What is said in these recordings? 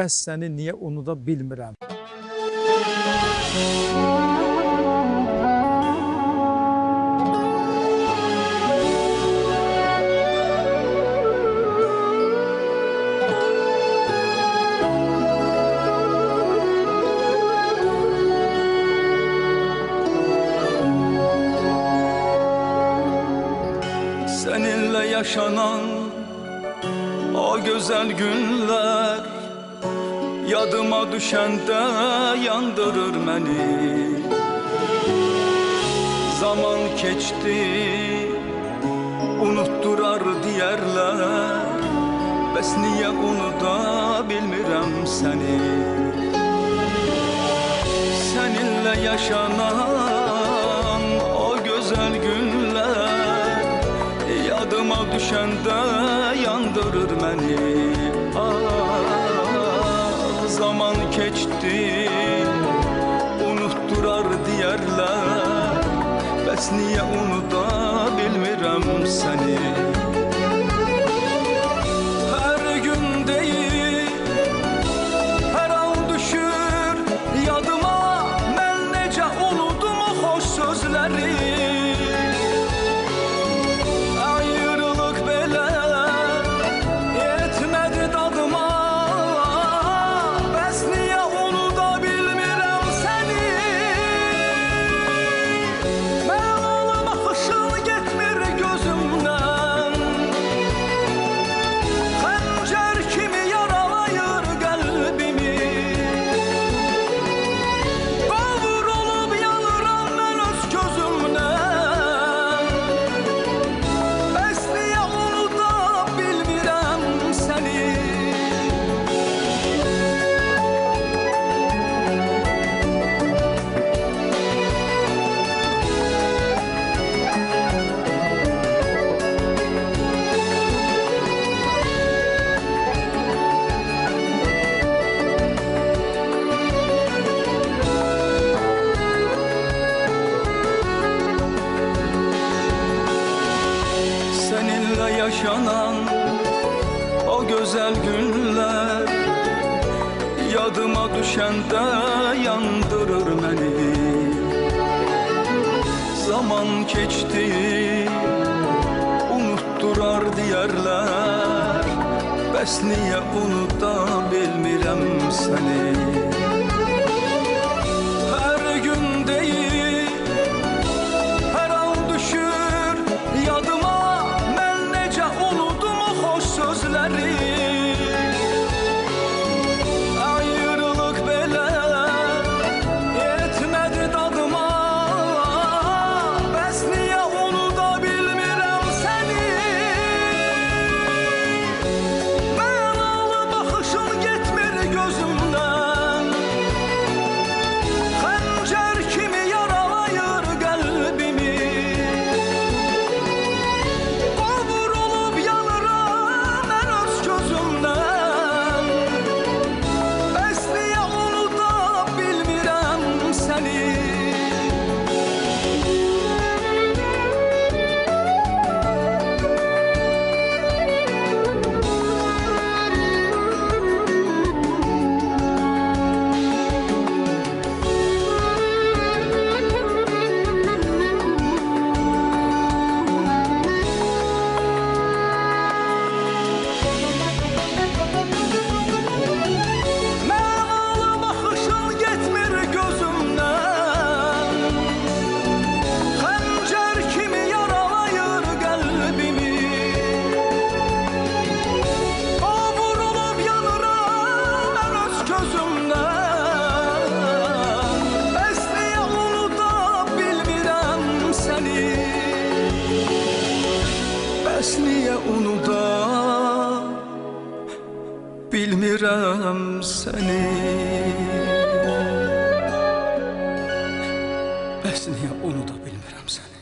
bəs səni niyə unuda bilmirəm. Seninle yaşanan o güzel günler yadıma düşende yandırır beni. Zaman geçti, unutturar diyerler. Bəs niye unuda bilmirəm seni? Seninle yaşanan o güzel günler yadıma düşende yandırır beni. Zaman geçti, unutturar diyerler. Bəs niye unuda bilmirəm seni? Her gün değil, her an düşür yadıma. Ben nece unudum o hoş sözleri. Ayrılık belə yetmedi dadıma. Bəs niye unuda bilmirəm seni? Mənalı baxışın getmir gözümdən. Xəncər kimi yaralayır qəlbimi. Qavrulub yanıram mən öz gözümdən. Bəs niyə unuda bilmirəm səni? Seninle yaşanan o güzel günler yadıma düşende yandırır beni. Zaman geçti, unutturar diyerler. Bəs niye unuda bilmirəm seni? Her gün değil, her an düşür yadıma. Ben nece unudum o hoş sözleri. Ayrılık belə yetmedi dadıma. Bəs niye unuda bilmirəm seni? Mənalı baxışın getmir gözümdən. Xəncər kimi yaralayır qəlbimi. Qavrulub yanıram mən öz gözümdən. Bəs niyə unuda bilmirəm səni? Mənalı baxışın getmir gözümdən. Xəncər kimi yaralayır qəlbimi. Qavrulub yanıram mən öz gözümdən. Bəs niyə unuda bilmirəm səni? Bəs niyə unuda bilmirəm səni? Bəs niyə unuda bilmirəm səni?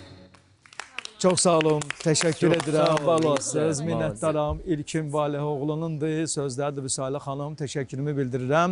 Çox sağ olun, təşəkkür Çox edirəm. sağ olun, Var sağ olasınız, olun. minnətdaram. İlkin Valihoğlu'nundur, sözlərdir Vüsalə xanım, təşəkkürümü bildirirəm.